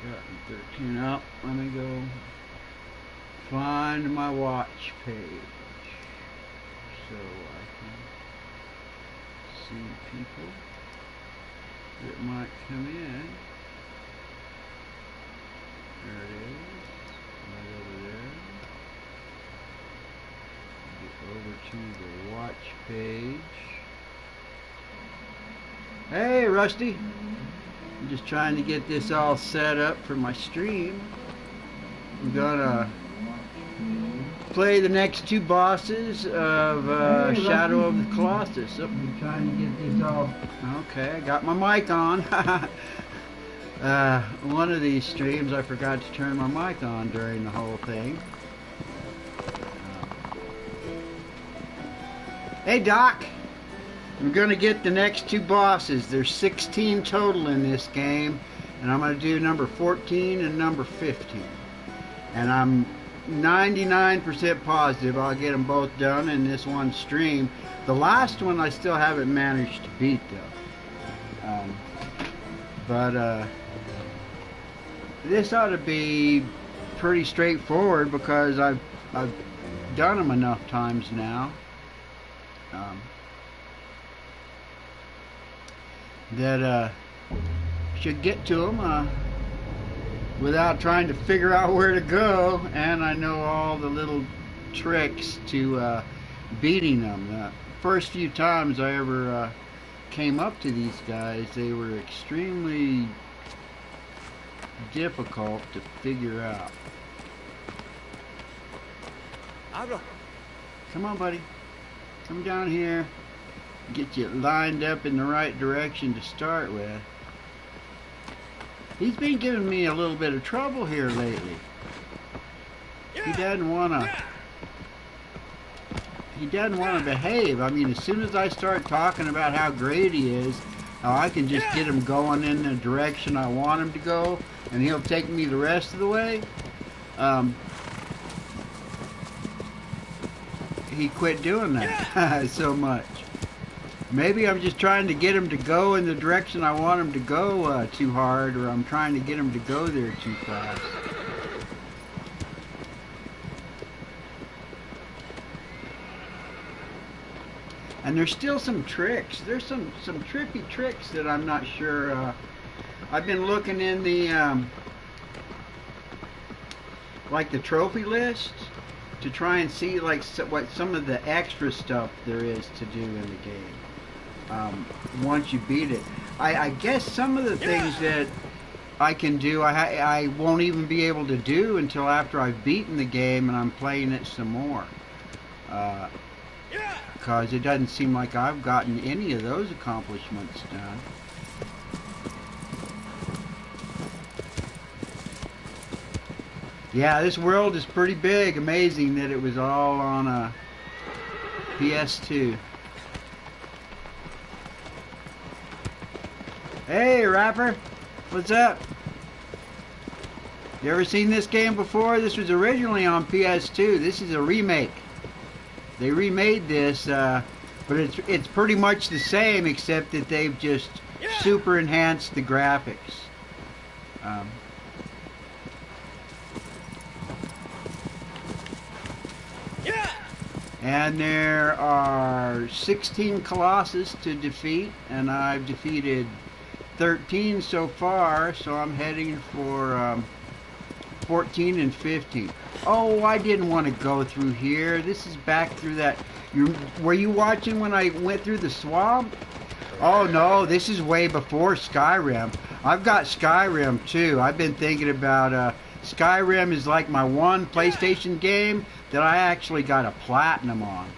Got 13 up. Let me go find my watch page so I can see people that might come in. There it is, right over there. Get over to the watch page. Hey, Rusty. I'm just trying to get this all set up for my stream. I'm gonna play the next two bosses of Shadow of the Colossus. Oh, I'm trying to get this all... Okay, I got my mic on. One of these streams I forgot to turn my mic on during the whole thing. Hey, Doc. I'm going to get the next two bosses. There's 16 total in this game, and I'm going to do number 14 and number 15. And I'm 99% positive I'll get them both done in this one stream. The last one I still haven't managed to beat, though. But this ought to be pretty straightforward because I've done them enough times now. That should get to them without trying to figure out where to go, and I know all the little tricks to beating them. The first few times I ever came up to these guys, they were extremely difficult to figure out. Come on, buddy. Come down here. Get you lined up in the right direction to start with. He's been giving me a little bit of trouble here lately. He doesn't want to behave. I mean, as soon as I start talking about how great he is, how I can just get him going in the direction I want him to go, and he'll take me the rest of the way. He quit doing that so much. Maybe I'm just trying to get him to go in the direction I want him to go too hard, or I'm trying to get him to go there too fast. And there's still some tricks. There's some trippy tricks that I'm not sure. I've been looking in the like the trophy list to try and see like what some of the extra stuff there is to do in the game. Once you beat it, I guess some of the things that I can do, I won't even be able to do until after I've beaten the game and I'm playing it some more. Because it doesn't seem like I've gotten any of those accomplishments done. Yeah, this world is pretty big. Amazing that it was all on a PS2. Hey, Rapper, what's up? You ever seen this game before? This was originally on PS2. This is a remake. They remade this, but it's pretty much the same, except that they've just super enhanced the graphics. And there are 16 Colossus to defeat, and I've defeated 13 so far, so I'm heading for 14 and 15. Oh, I didn't want to go through here. This is back through that. Were you watching when I went through the swamp? Oh no, this is way before Skyrim. I've got Skyrim too. I've been thinking about Skyrim is like my one PlayStation game that I actually got a platinum on.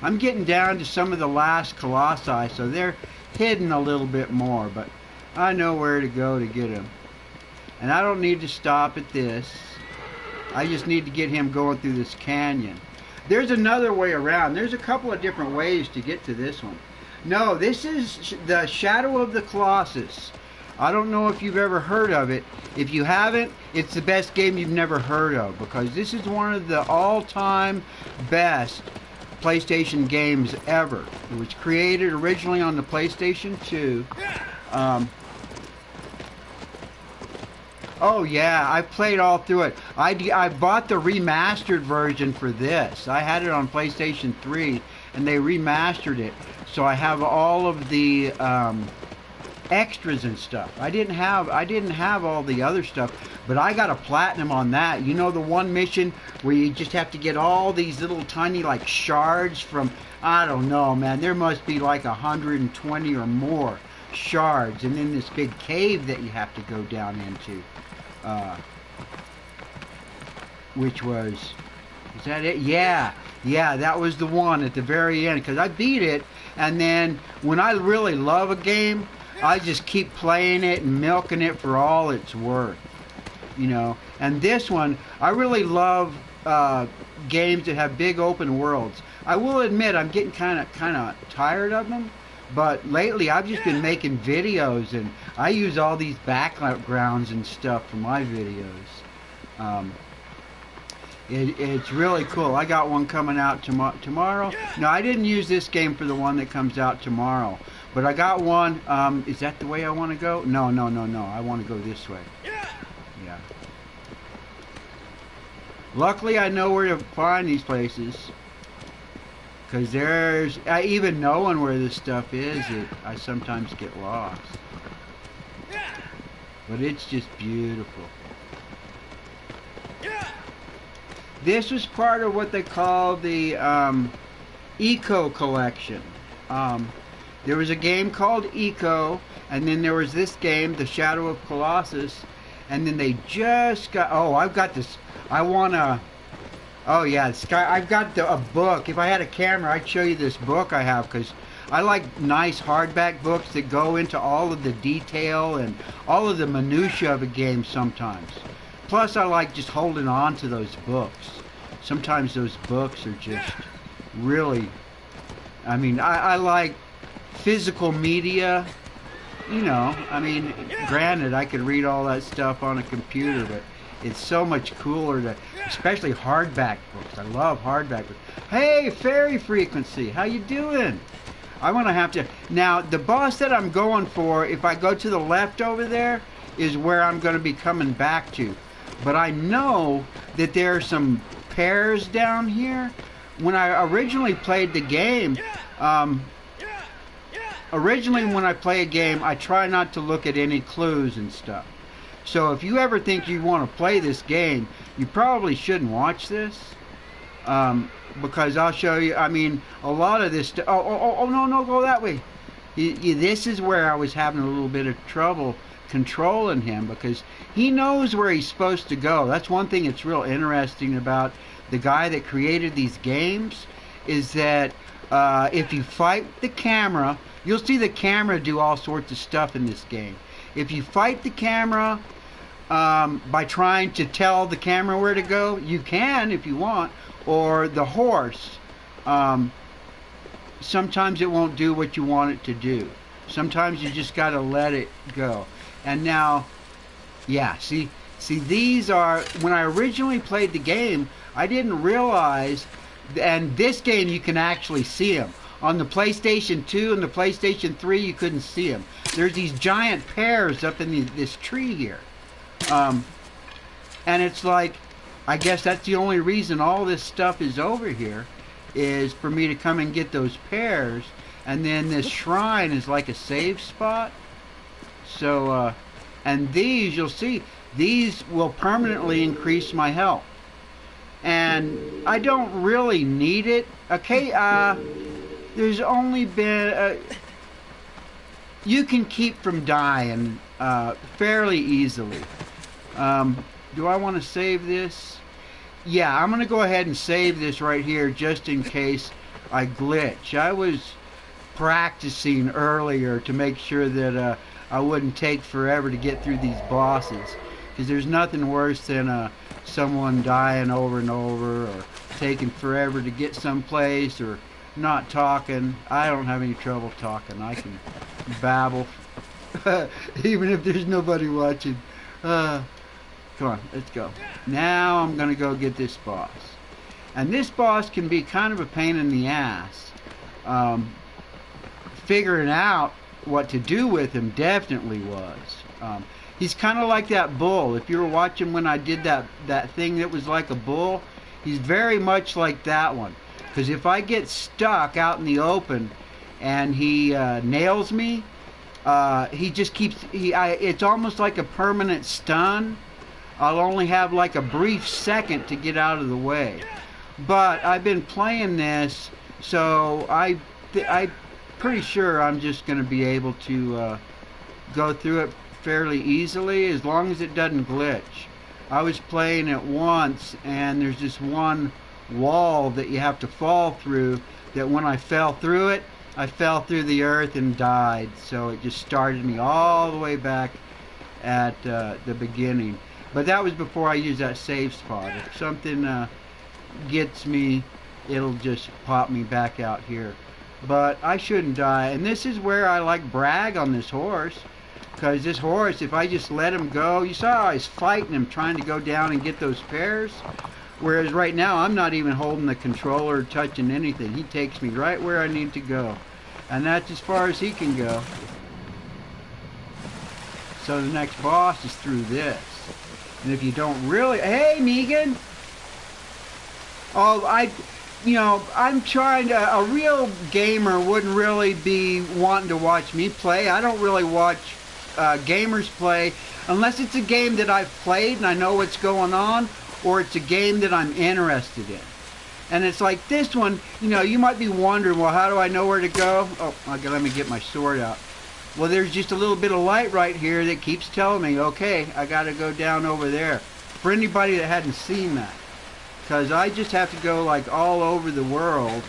I'm getting down to some of the last Colossi, so they're hidden a little bit more, but I know where to go to get them. And I don't need to stop at this. I just need to get him going through this canyon. There's another way around. There's a couple of different ways to get to this one. No, this is the Shadow of the Colossus. I don't know if you've ever heard of it. If you haven't, it's the best game you've never heard of, because this is one of the all-time best PlayStation games ever. It was created originally on the PlayStation 2. Oh yeah, I played all through it. I bought the remastered version for this. I had it on PlayStation 3, and they remastered it, so I have all of the extras and stuff. I didn't have all the other stuff, but I got a platinum on that. You know, the one mission where you just have to get all these little tiny like shards from, I don't know, man. There must be like 120 or more shards, and then this big cave that you have to go down into. Which was, is that it? Yeah, that was the one at the very end, because I beat it, and then when I really love a game, I just keep playing it and milking it for all it's worth, you know. And this one, I really love games that have big open worlds. I will admit I'm getting kind of tired of them, but lately I've just been making videos, and I use all these backgrounds and stuff for my videos. It's really cool. I got one coming out tomorrow. No, I didn't use this game for the one that comes out tomorrow. But I got one. Is that the way I want to go? No. I want to go this way. Yeah. Luckily, I know where to find these places. Because there's... even knowing where this stuff is, I sometimes get lost. But it's just beautiful. This was part of what they call the Eco Collection. There was a game called Eco, and then there was this game, The Shadow of Colossus, and then they just got... Oh, I've got this... I want to... Oh, yeah, I've got a book. If I had a camera, I'd show you this book I have, because I like nice hardback books that go into all of the detail and all of the minutiae of a game sometimes. Plus, I like just holding on to those books. Sometimes those books are just really... I mean, I like physical media. You know, I mean, granted, I could read all that stuff on a computer, but it's so much cooler to... Especially hardback books. I love hardback books. Hey, Fairy Frequency, how you doing? I'm going to have to... Now, the boss that I'm going for, if I go to the left over there, is where I'm going to be coming back to. But I know that there are some pears down here. When I originally played the game, when I play a game, I try not to look at any clues and stuff. So if you ever think you want to play this game, you probably shouldn't watch this. Because I'll show you, I mean, a lot of this... Oh, no, go that way. This is where I was having a little bit of trouble controlling him, because he knows where he's supposed to go. That's one thing that's real interesting about the guy that created these games, is that if you fight the camera, you'll see the camera do all sorts of stuff in this game. If you fight the camera by trying to tell the camera where to go, you can if you want, or the horse. Sometimes it won't do what you want it to do. Sometimes you just got to let it go. And now, yeah, see, these are, when I originally played the game, I didn't realize, and this game you can actually see them. On the PlayStation 2 and the PlayStation 3, you couldn't see them. There's these giant pears up in this tree here. And it's like, I guess that's the only reason all this stuff is over here, is for me to come and get those pears. And then this shrine is like a save spot. So, and these, you'll see, these will permanently increase my health. And I don't really need it. Okay, there's only been... you can keep from dying fairly easily. Do I want to save this? Yeah, I'm going to go ahead and save this right here just in case I glitch. I was practicing earlier to make sure that I wouldn't take forever to get through these bosses, because there's nothing worse than someone dying over and over, or taking forever to get someplace, or not talking. I don't have any trouble talking. I can babble even if there's nobody watching. Come on, let's go. Now I'm gonna go get this boss, and this boss can be kind of a pain in the ass. Figuring out what to do with him definitely was. He's kind of like that bull. If you were watching when I did that thing that was like a bull, he's very much like that one. Because if I get stuck out in the open and he nails me, he just keeps, it's almost like a permanent stun. I'll only have like a brief second to get out of the way. But I've been playing this, so I'm pretty sure I'm just going to be able to go through it fairly easily as long as it doesn't glitch. I was playing it once and there's this one wall that you have to fall through, that when I fell through it, I fell through the earth and died. So it just started me all the way back at the beginning. But that was before I used that save spot. If something gets me, it'll just pop me back out here. But I shouldn't die. And this is where I like brag on this horse. Because this horse, if I just let him go, you saw I was fighting him, trying to go down and get those pears. Whereas right now, I'm not even holding the controller or touching anything. He takes me right where I need to go. And that's as far as he can go. So the next boss is through this. And if you don't really... Hey, Megan! Oh, I'm trying to... A real gamer wouldn't really be wanting to watch me play. I don't really watch gamers play unless it's a game that I've played and I know what's going on, or it's a game that I'm interested in. And it's like this one, you might be wondering, well, how do I know where to go? Oh, okay, let me get my sword out. Well, there's just a little bit of light right here that keeps telling me, okay, I got to go down over there. For anybody that hadn't seen that. Because I just have to go like all over the world.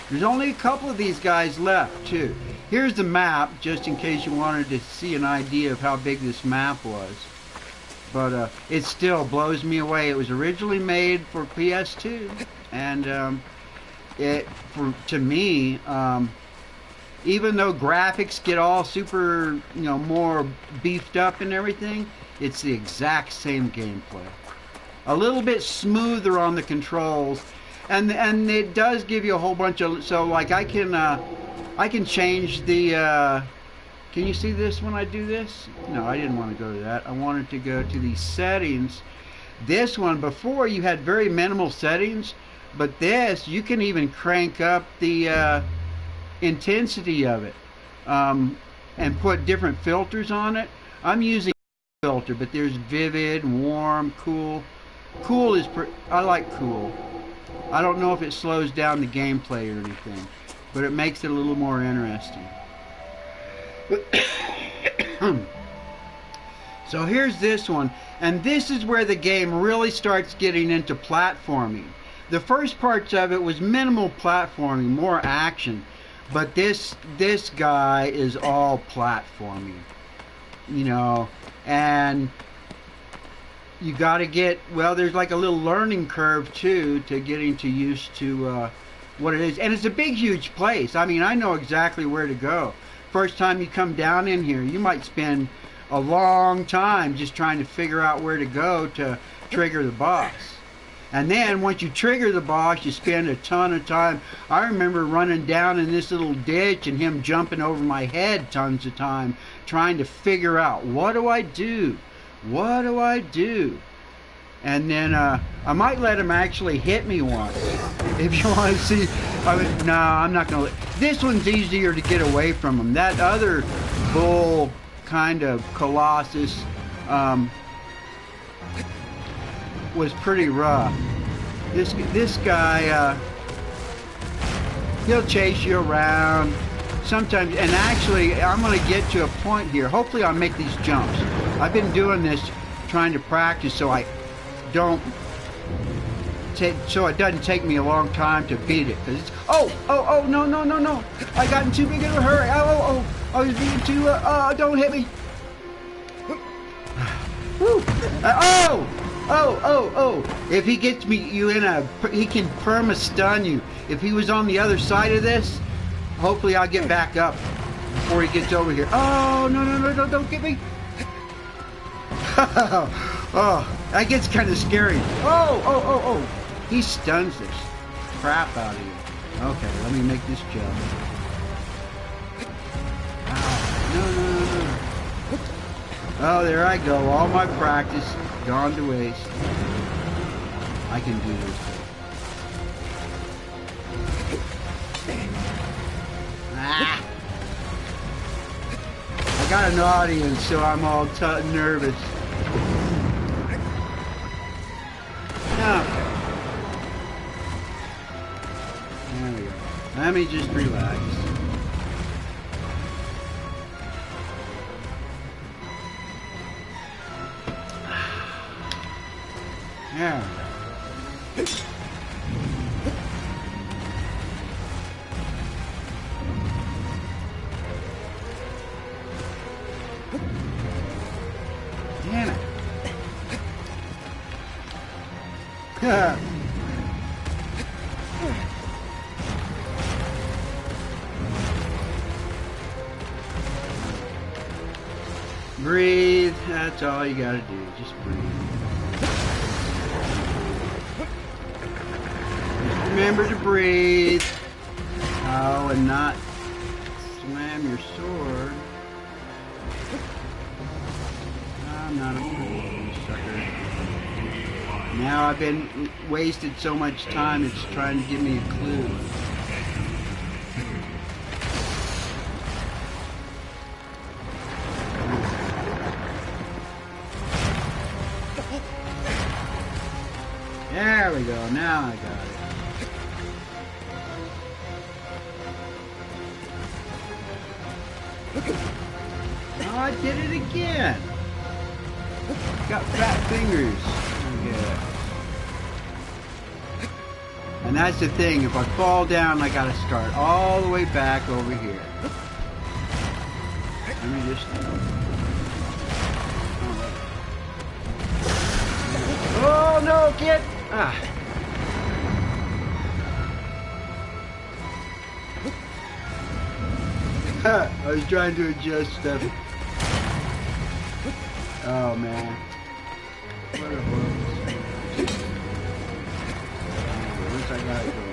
There's only a couple of these guys left, too. Here's the map, just in case you wanted to see an idea of how big this map was. But it still blows me away. It was originally made for PS2. And to me, even though graphics get all super, more beefed up and everything, it's the exact same gameplay. A little bit smoother on the controls, and it does give you a whole bunch of, so like I can change the, can you see this when I do this? No, I didn't want to go to that. I wanted to go to the settings. This one, before you had very minimal settings, but this, you can even crank up the intensity of it and put different filters on it. I'm using filter, but there's vivid, warm, cool. Cool is, I like cool. I don't know if it slows down the gameplay or anything, but it makes it a little more interesting. So here's this one, and this is where the game really starts getting into platforming. The first parts of it was minimal platforming, more action, but this guy is all platforming, and you got to get, well, there's like a little learning curve too to getting used to what it is, and it's a big huge place. I mean, I know exactly where to go. First time you come down in here, you might spend a long time just trying to figure out where to go to trigger the boss. And then once you trigger the boss, you spend a ton of time. I remember running down in this little ditch and him jumping over my head tons of time trying to figure out, what do I do? What do I do? And then I might let him actually hit me once. If you want to see, no, I'm not going to. This one's easier to get away from him. That other bull kind of Colossus was pretty rough. This guy, he'll chase you around sometimes. And actually, I'm going to get to a point here. Hopefully I'll make these jumps. I've been doing this, trying to practice so I don't take, so it doesn't take me a long time to beat it. Cause it's, oh, no. I got in too big of a hurry. I was being too, don't hit me. Woo. If he gets me, he can perma stun you. If he was on the other side of this, hopefully I'll get back up before he gets over here. Oh, no, don't get me. Oh, that gets kind of scary. Oh. He stuns this crap out of you. Okay, let me make this jump. Oh, there I go. All my practice gone to waste. I can do this. Ah! I got an audience, so I'm all nervous. Okay. There we go. Let me just relax. There we go. Damn it. Breathe. That's all you gotta do. Just breathe. Just remember to breathe. Oh, and not slam your sword. I'm not a fool, sucker. Now I've been wasted so much time, it's trying to give me a clue. There we go, now I got it. Oh, I did it again. Got fat fingers. Yeah. And that's the thing, if I fall down, I gotta start all the way back over here. Let me just... Oh no, get... Ah. I was trying to adjust stuff. Oh man. What a horrible thing. Once I got it going.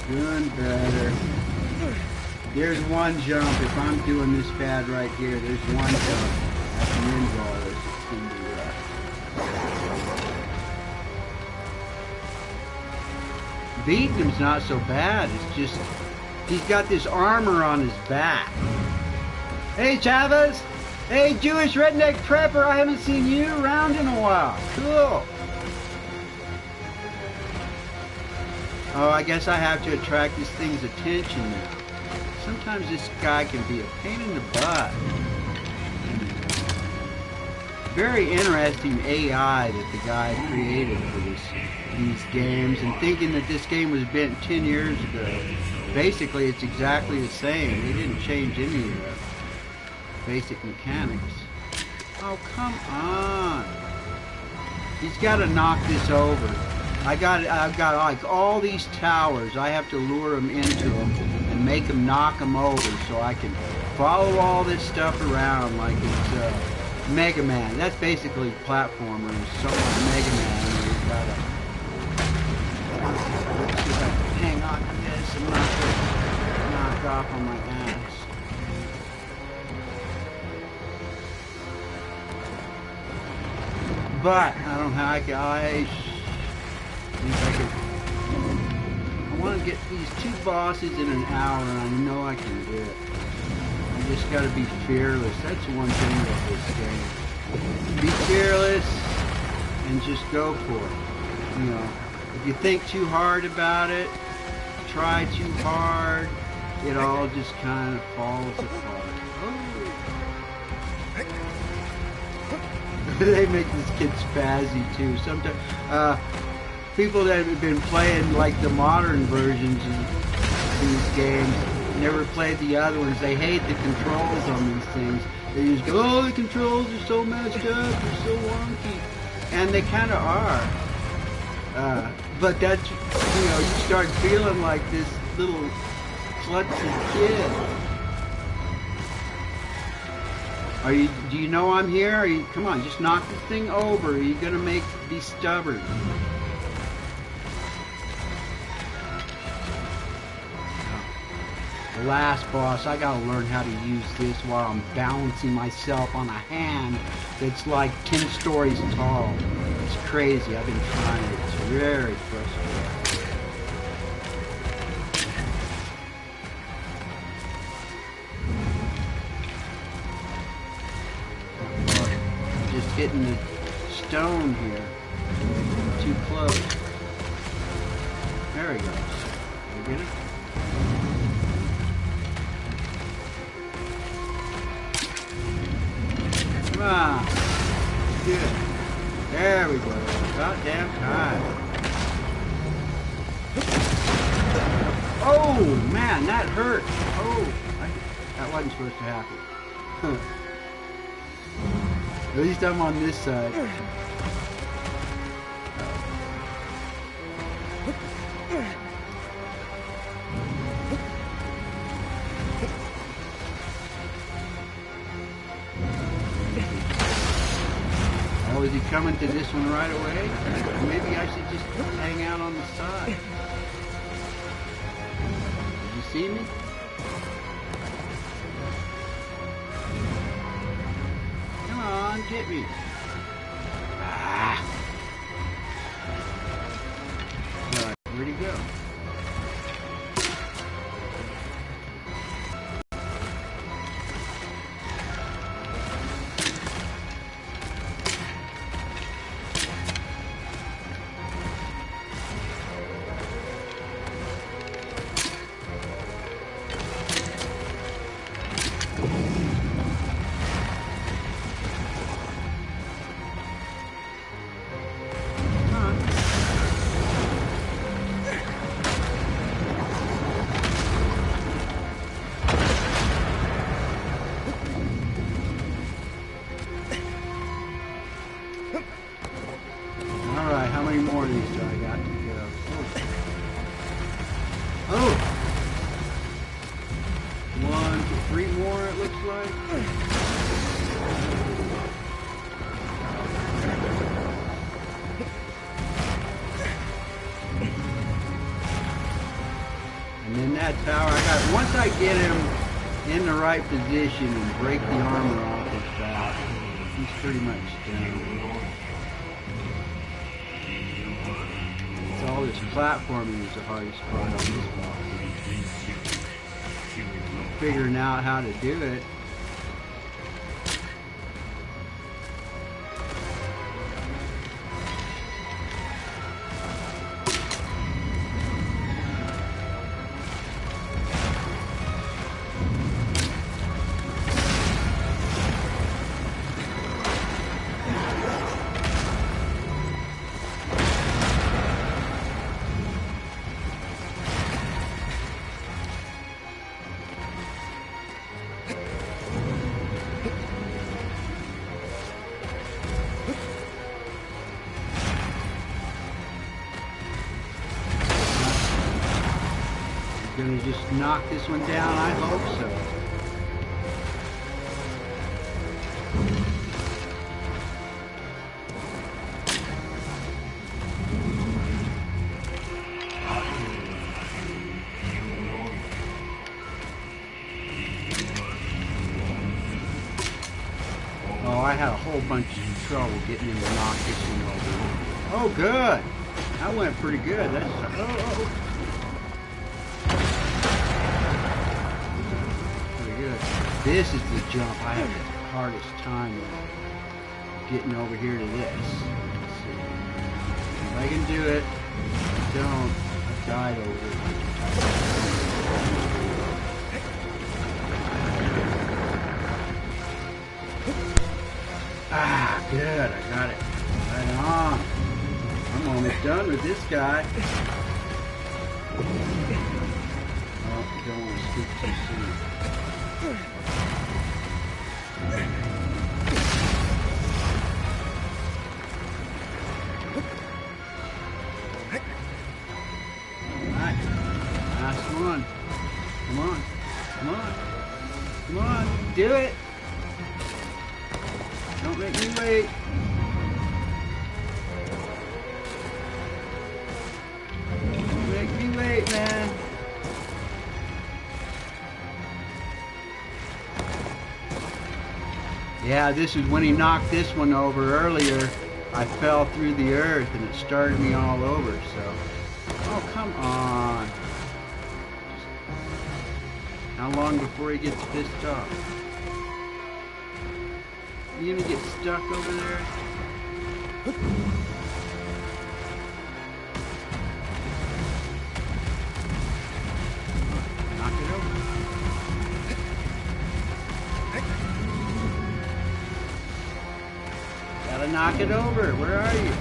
Doing better. There's one jump. If I'm doing this pad right here, there's one jump at the end of all this. It's going to be rough. Beating him's not so bad. It's just he's got this armor on his back. Hey Chavez! Hey Jewish redneck prepper! I haven't seen you around in a while. Cool. Oh, I guess I have to attract this thing's attention now. Sometimes this guy can be a pain in the butt. Very interesting AI that the guy created for these games, and thinking that this game was built 10 years ago. Basically, it's exactly the same. They didn't change any of the basic mechanics. Oh, come on. He's got to knock this over. I've got like all these towers. I have to lure them into them and make them knock them over so I can follow all this stuff around like it's Mega Man. That's basically platformer. So Mega Man. You've got to see if I can hang on to this and not get knocked off on my ass. But I don't know how I want to get these two bosses in an hour, and I know I can do it. I just got to be fearless. That's one thing about this game. Be fearless and just go for it. You know, if you think too hard about it, try too hard, it all just kind of falls apart. They make this kid spazzy too. Sometimes people that have been playing like the modern versions of these games never played the other ones. They hate the controls on these things. They just go, oh, the controls are so messed up, they're so wonky. and they kind of are. But that's, you know, you start feeling like this little klutzy kid. Do you know I'm here? Come on, just knock this thing over. Are you gonna be stubborn? The last boss, I gotta learn how to use this while I'm balancing myself on a hand that's like 10 stories tall. It's crazy. I've been trying it. It's very frustrating. Just hitting the stone here. Too close. There he goes. You get it? Come on. Good. There we go. About damn time. Oh, man, that hurt. Oh, that wasn't supposed to happen. At least I'm on this side. Oh, is he coming to this one right away? Maybe I should just hang out on the side. Did you see me? Come on, get me. Ah. All right, where'd he go? Alright, how many more of these do I got to go? Oh! 1, 2, 3 more it looks like. And then that's how I got, once I get him in the right position and break the armor off his back, he's pretty much done. All this platforming is the hardest part on this boss. Figuring out how to do it. Gonna just knock this one down, I hope so. Oh, I had a whole bunch of trouble getting him to knock this one over. Oh, good. That went pretty good. That's oh. This is the jump I have the hardest time getting over here to this. Let's see. If I can do it, don't. I've died over it. Ah, good. I got it. Right on. I'm almost done with this guy. Oh, don't want to speak too soon. Yeah, this is when he knocked this one over earlier. I fell through the earth and it started me all over, so. Oh, come on. How long before he gets pissed off? You gonna get stuck over there? Knock it over. Gotta knock it over. Where are you?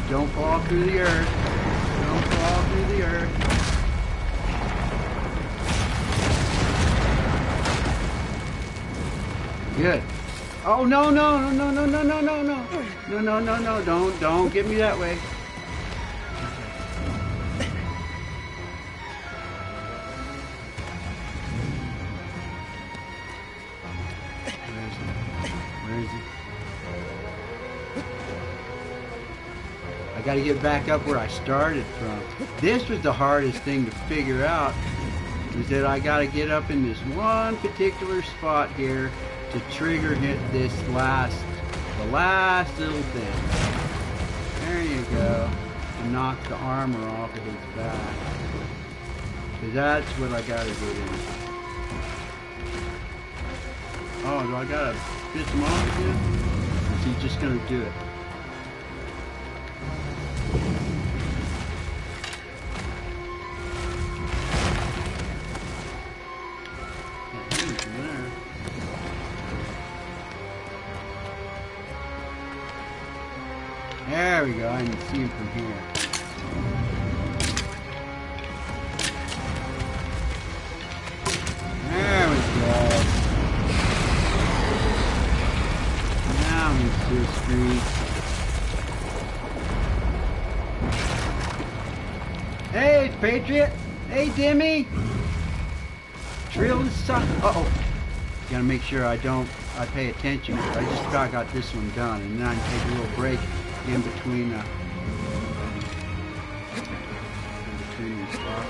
Don't fall through the earth. Don't fall through the earth. Good. Oh no no no no no no no no no no no no no! Don't get me that way. Where is he? I got to get back up where I started from. This was the hardest thing to figure out, is that I got to get up in this one particular spot here to trigger hit this the last little thing. There you go. And knock the armor off of his back. Because that's what I got to get in. Oh, do I got to piss him off again? Or is he just going to do it? There we go, I can see him from here. There we go. Now he's to the street. Hey, Patriot! Hey, Dimmy! Trill this sucker. Uh-oh. Gotta make sure I pay attention. I just about got this one done, and then I can take a little break in between these spots.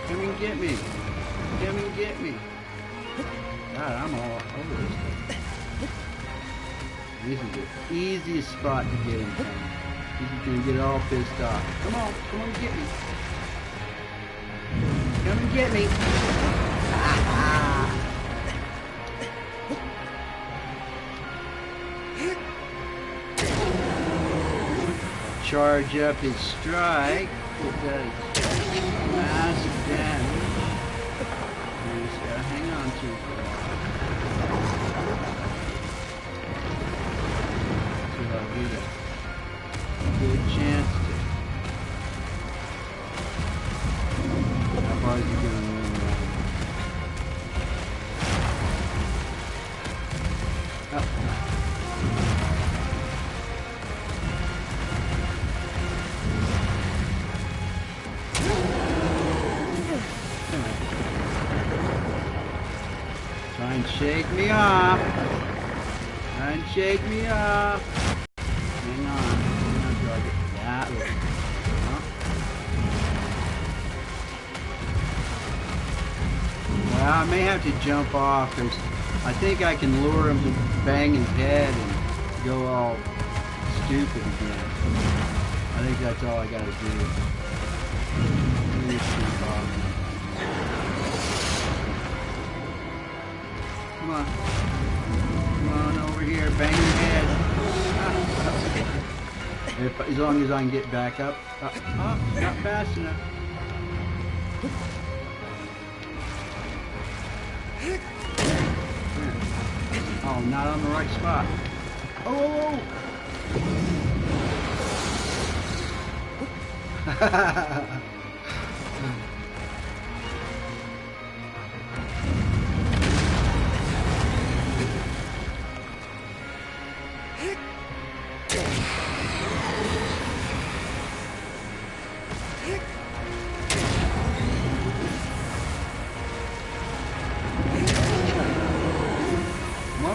Come and get me. Come and get me. God, I'm all over this thing. This is the easiest spot to get in from. He's gonna get all pissed off. Come on and get me. Come and get me. Charge up his strike. It does massive damage. You just gotta hang on to it. So I'll get a good chance to. How far is he gonna run around? Try and shake me off. Try and shake me off. Hang on till I get that way. Well, I may have to jump off because I think I can lure him to bang his head and go all stupid again. I think that's all I gotta do. Let me just jump off. Come on. Come on over here, bang your head. As long as I can get back up. Not fast enough. Oh, not on the right spot. Oh! One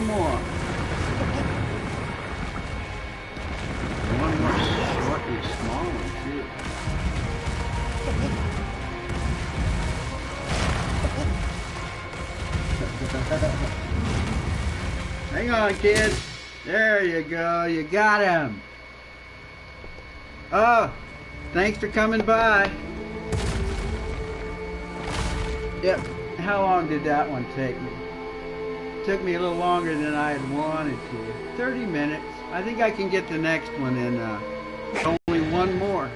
more. One more slightly small one, too. Hang on, kids. There you go. You got him. Oh, thanks for coming by. Yep. How long did that one take me? Took me a little longer than I had wanted to. 30 minutes. I think I can get the next one in only one more.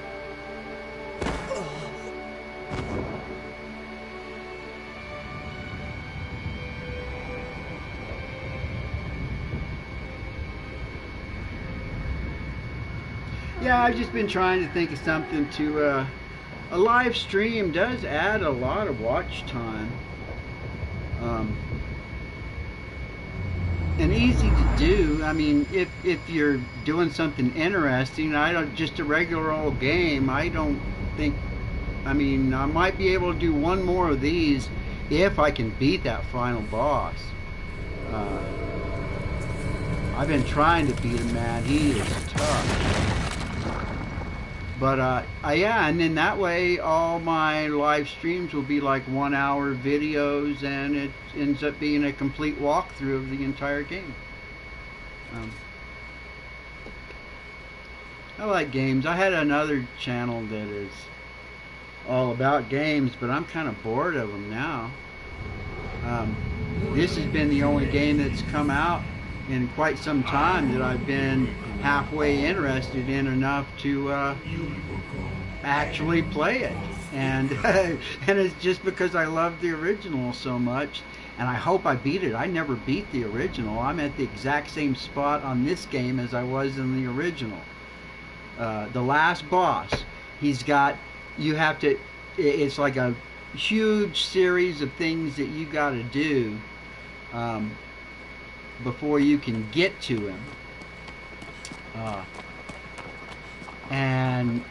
Yeah, I've just been trying to think of something to... a live stream does add a lot of watch time. And easy to do. I mean, if you're doing something interesting, just a regular old game, I don't think, I mean, I might be able to do one more of these if I can beat that final boss. I've been trying to beat him, man. He is tough. But yeah, and then that way all my live streams will be like 1 hour videos, and it ends up being a complete walkthrough of the entire game. I like games. I had another channel that is all about games, but I'm kind of bored of them now. This has been the only game that's come out in quite some time that I've been halfway interested in enough to actually play it, and and it's just because I love the original so much, and I hope I beat it. I never beat the original. I'm at the exact same spot on this game as I was in the original. The last boss, he's got, you have to, it's like a huge series of things that you got to do before you can get to him. And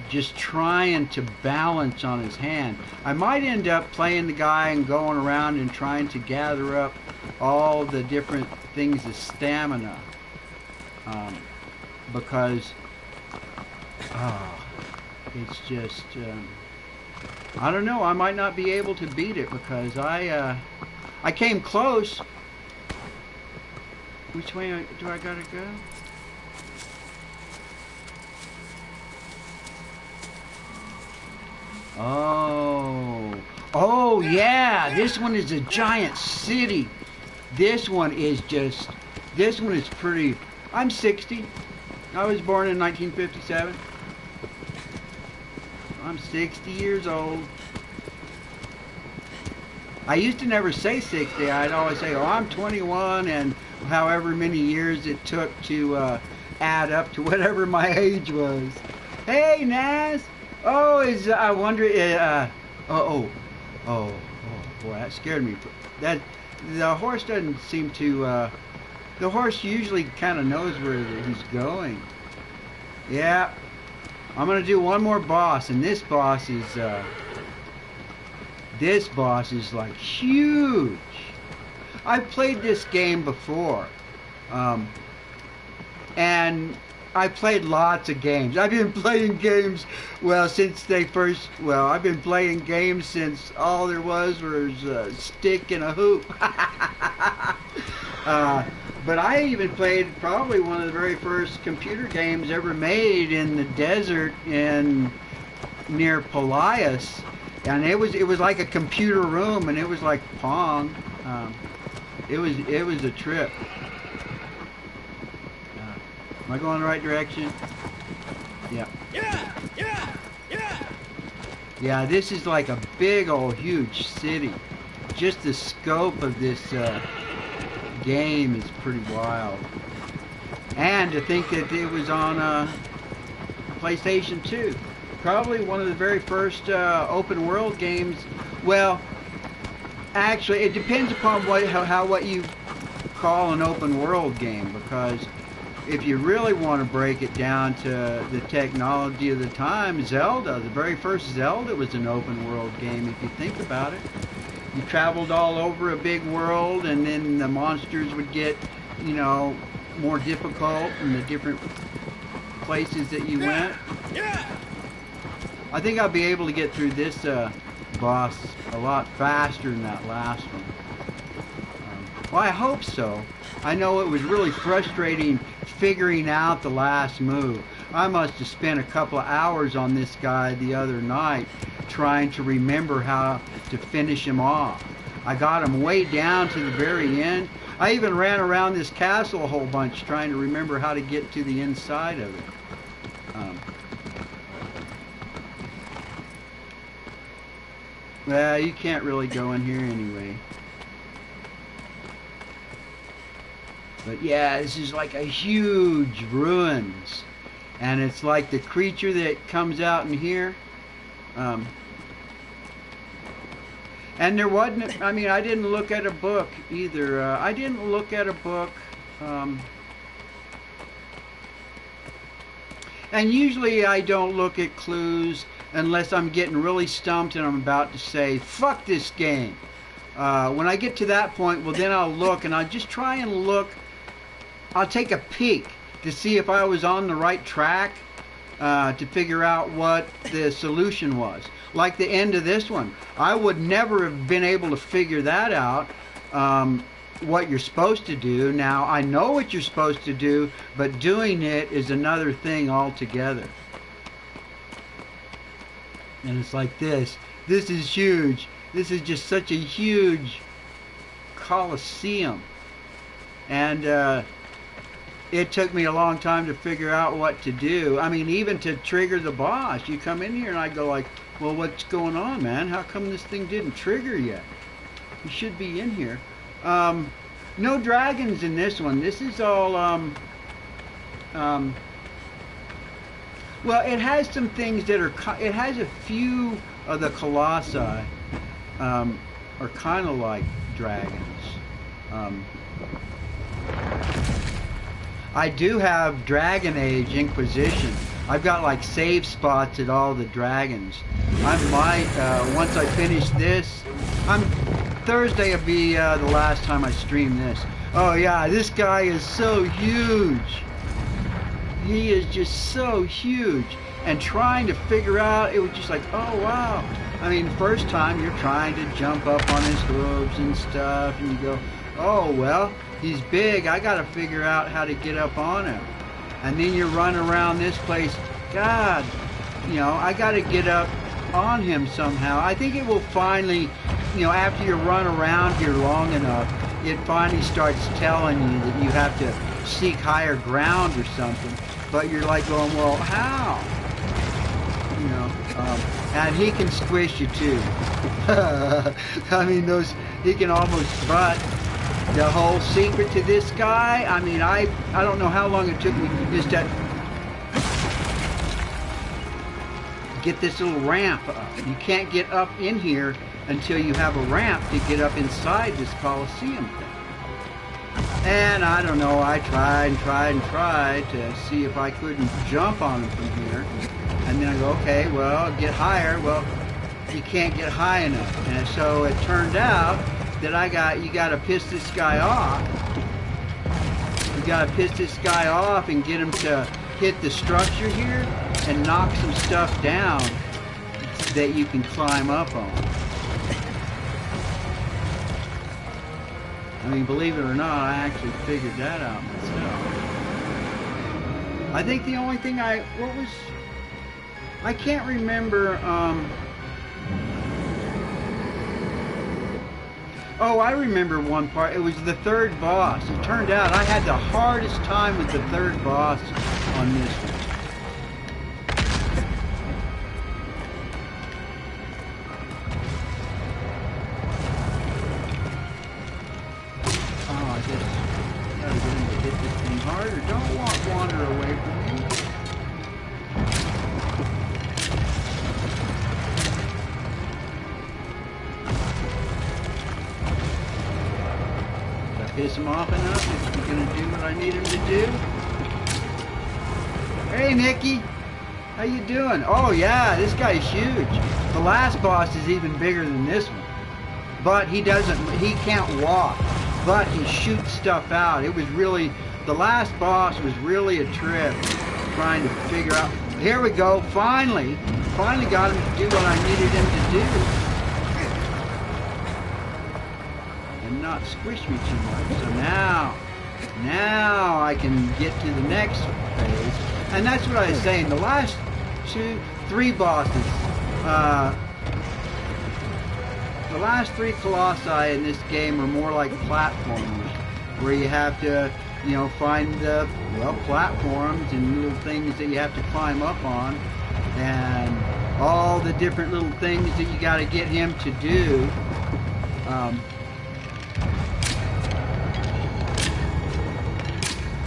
just trying to balance on his hand. I might end up playing the guy and going around and trying to gather up all the different things of stamina, because it's just I don't know, I might not be able to beat it because I came close. Which way do I gotta go? Oh yeah, this one is a giant city. This one is pretty. I'm 60. I was born in 1957. I'm 60 years old. I used to never say 60. I'd always say, oh, I'm 21, and however many years it took to add up to whatever my age was. Hey, Naz. Oh, I wonder. Oh, boy, that scared me. That the horse doesn't seem to. The horse usually kind of knows where he's going. Yeah, I'm gonna do one more boss, and this boss is like huge. I've played this game before, and I played lots of games. I've been playing games, since I've been playing games since all there was a stick and a hoop. But I even played probably one of the very first computer games ever made in the desert near Colossus, and it was like a computer room, and it was like Pong. It was a trip. Am I going the right direction? Yeah. Yeah, this is like a big old huge city. Just the scope of this game is pretty wild. And to think that it was on PlayStation 2. Probably one of the very first open world games. Well, actually, it depends upon what you call an open world game, because if you really want to break it down to the technology of the time, Zelda, the very first Zelda was an open world game if you think about it. You traveled all over a big world, and then the monsters would get, you know, more difficult in the different places that you went. I think I'll be able to get through this boss a lot faster than that last one. Well, I hope so. I know it was really frustrating figuring out the last move. I must have spent a couple of hours on this guy the other night trying to remember how to finish him off. I got him way down to the very end. I even ran around this castle a whole bunch trying to remember how to get to the inside of it. Well, you can't really go in here anyway. But yeah, this is like a huge ruins. And it's like the creature that comes out in here. And there wasn't, I mean, I didn't look at a book either. I didn't look at a book. And usually I don't look at clues unless I'm getting really stumped and I'm about to say, fuck this game. When I get to that point, well, then I'll look and I'll just try and look. I'll take a peek to see if I was on the right track to figure out what the solution was. Like the end of this one. I would never have been able to figure that out, what you're supposed to do. Now, I know what you're supposed to do, but doing it is another thing altogether. And it's like this. This is huge. This is just such a huge Colosseum. And it took me a long time to figure out what to do. I mean, even to trigger the boss. You come in here and I go like, well, what's going on, man? How come this thing didn't trigger yet? You should be in here. No dragons in this one. This is all, well, it has some things that are, it has a few of the Colossi are kind of like dragons. I do have Dragon Age Inquisition. I've got like save spots at all the dragons. I might, once I finish this, Thursday will be the last time I stream this. Oh yeah, this guy is so huge. He is just so huge. And trying to figure out, it was just like, oh wow. I mean, the first time you're trying to jump up on his hooves and stuff, and you go, oh well, he's big, I gotta figure out how to get up on him. And then you run around this place, God, you know, I gotta get up on him somehow. I think it will finally, you know, after you run around here long enough, it finally starts telling you that you have to seek higher ground or something. But you're like going, well, how? You know, and he can squish you too. I mean, he can almost butt. The whole secret to this guy, I mean, I don't know how long it took me just to get this little ramp up. You can't get up in here until you have a ramp to get up inside this Colosseum thing. And I don't know, I tried to see if I couldn't jump on him from here. And then I go, okay, well, get higher. Well, you can't get high enough. And so it turned out that you gotta piss this guy off. You gotta piss this guy off and get him to hit the structure here and knock some stuff down that you can climb up on. I mean, believe it or not, I actually figured that out myself. I think the only thing I can't remember, oh, I remember one part. It was the third boss. It turned out I had the hardest time with the third boss on this one. Oh, I guess I gotta get him to hit this thing harder. Don't wander away from me. Piss him off enough if he's going to do what I need him to do. Hey, Nikki. How you doing? Oh, yeah, this guy's huge. The last boss is even bigger than this one. But he can't walk. But he shoots stuff out. It was really, the last boss was really a trip trying to figure out. Here we go, finally got him to do what I needed him to do. And not squish me too much. So now I can get to the next phase. And that's what I was saying. The last 3 bosses, the last 3 Colossi in this game are more like platformers, where you have to, you know, find the, well, platforms and little things that you have to climb up on, and all the different little things that you got to get him to do.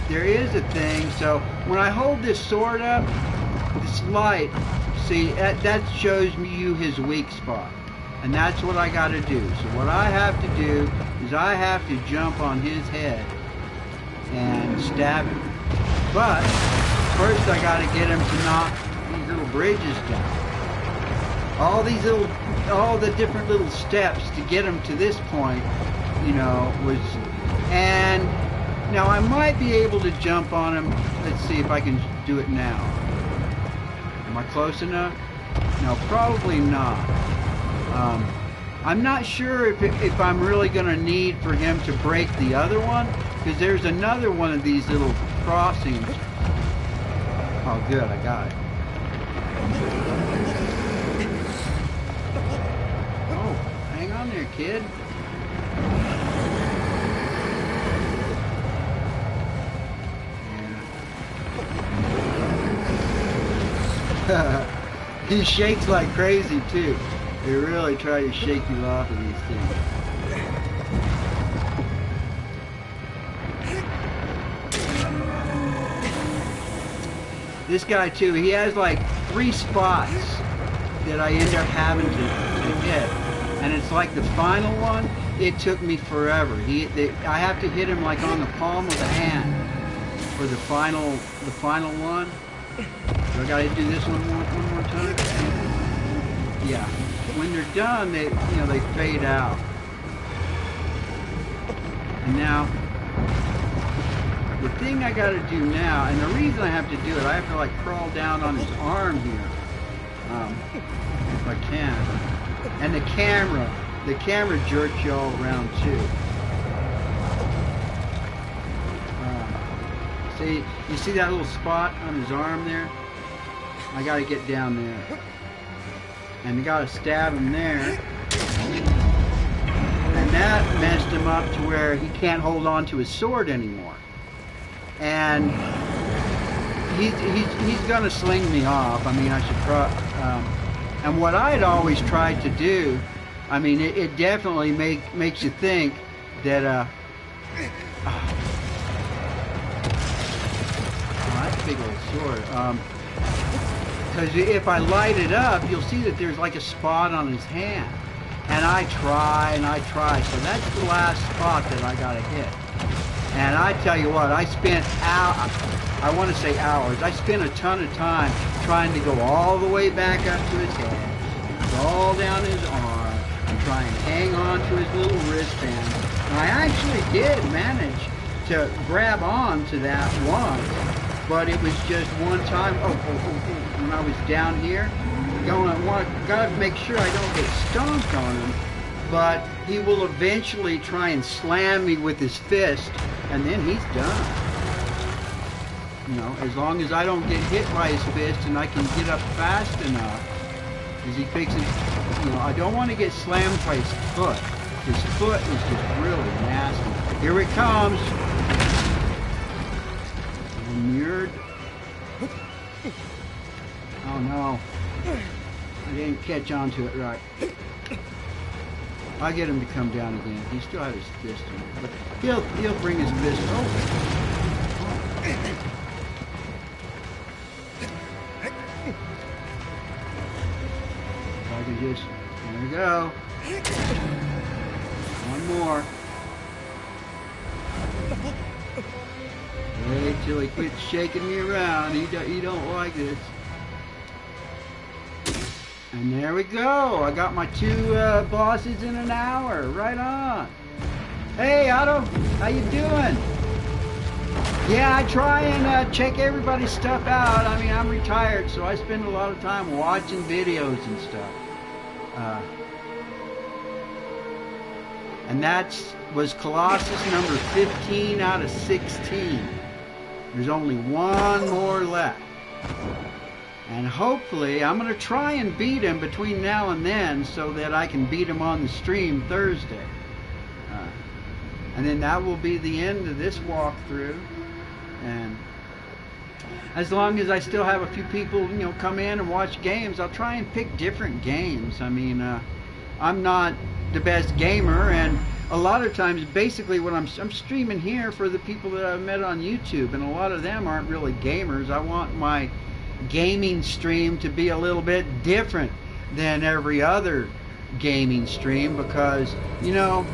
There is a thing, so when I hold this sword up, this light, see, that shows me you his weak spot. And that's what I got to do. So what I have to do is I have to jump on his head and stab him. But first I got to get him to knock these little bridges down. All the different little steps to get him to this point, you know, and now I might be able to jump on him. Let's see if I can do it now. Am I close enough? No, probably not. I'm not sure if I'm really going to need for him to break the other one, because there's another one of these little crossings. Oh, good, I got it. Oh, hang on there, kid. Yeah. He shakes like crazy, too. They really try to shake you off of these things. This guy too, he has like 3 spots that I end up having to hit. And it's like the final one, it took me forever. I have to hit him like on the palm of the hand for the final one. So I gotta do this one more time. Yeah. When they're done, they fade out. And now, the thing I got to do now, and the reason I have to do it, I have to like crawl down on his arm here, if I can. And the camera jerks you all around too. See, you see that little spot on his arm there? I got to get down there. And you gotta stab him there. And that messed him up to where he can't hold on to his sword anymore. And he's gonna sling me off. I mean, I should and what I'd always tried to do, I mean, it definitely makes you think that, oh, that's a big old sword. Because if I light it up, you'll see that there's like a spot on his hand. And I try. So that's the last spot that I got to hit. And I tell you what, I spent hours, I want to say hours, I spent a ton of time trying to go all the way back up to his head, all down his arm, and try and hang on to his little wristband. And I actually did manage to grab on to that once, but it was just one time. When I was down here, gotta make sure I don't get stomped on him, but he will eventually try and slam me with his fist, and then he's done. You know, as long as I don't get hit by his fist and I can get up fast enough, as he fixes, you know, I don't want to get slammed by his foot. His foot is just really nasty. Here it comes. Mirrored. Oh no, I didn't catch on to it right. I'll get him to come down again. He still has his fist in it, but he'll bring his fist over. If I can just, there we go. One more. Wait until he quits shaking me around. He don't like this. And there we go. I got my 2 bosses in an hour. Right on. Hey, Otto. How you doing? Yeah, I try and check everybody's stuff out. I mean, I'm retired, so I spend a lot of time watching videos and stuff. And that was Colossus number 15 out of 16. There's only one more left. And hopefully, I'm going to try and beat him between now and then so that I can beat him on the stream Thursday. And then that will be the end of this walkthrough. And as long as I still have a few people, you know, come in and watch games, I'll try and pick different games. I mean, I'm not the best gamer, and a lot of times, basically, what I'm streaming here for the people that I've met on YouTube, and a lot of them aren't really gamers. I want my gaming stream to be a little bit different than every other gaming stream, because, you know,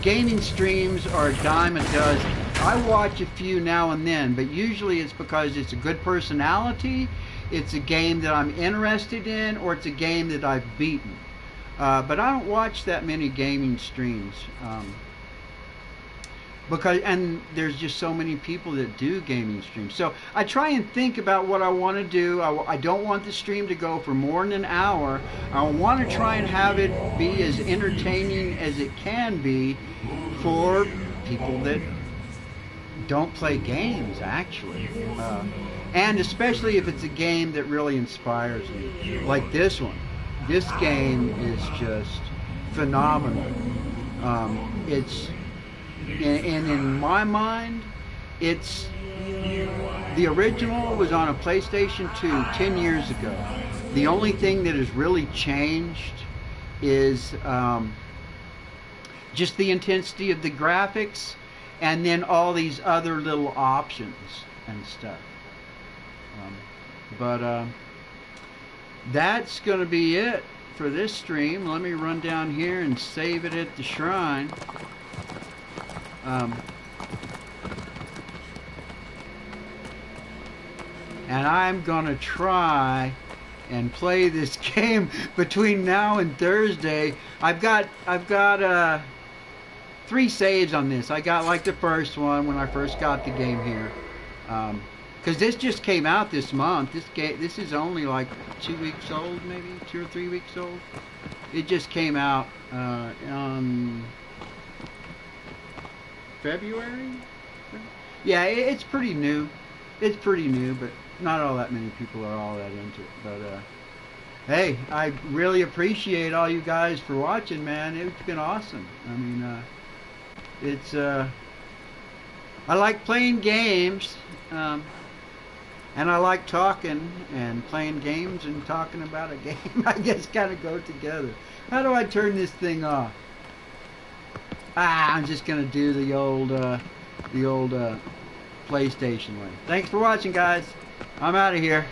gaming streams are a dime a dozen. I watch a few now and then, but usually it's because it's a good personality, it's a game that I'm interested in, or it's a game that I've beaten. But I don't watch that many gaming streams. And there's just so many people that do gaming streams. So I try and think about what I want to do. I don't want the stream to go for more than an hour. I want to try and have it be as entertaining as it can be for people that don't play games, actually. And especially if it's a game that really inspires me, like this one. This game is just phenomenal. It's and in my mind, it's the original was on a PlayStation 2 10 years ago. The only thing that has really changed is just the intensity of the graphics, and then all these other little options and stuff. That's going to be it for this stream. Let me run down here and save it at the shrine. And I'm going to try and play this game between now and Thursday. I've got 3 saves on this. I got like the first one when I first got the game here. Because this just came out this month. This is only like 2 weeks old, maybe 2 or 3 weeks old. It just came out on February. Yeah, it's pretty new. It's pretty new, but not all that many people are all that into it. But hey, I really appreciate all you guys for watching, man. It's been awesome. I mean, it's I like playing games. And I like talking and playing games and talking about a game. I guess kind of go together. How do I turn this thing off? I'm just gonna do the old PlayStation way. Thanks for watching, guys. I'm out of here.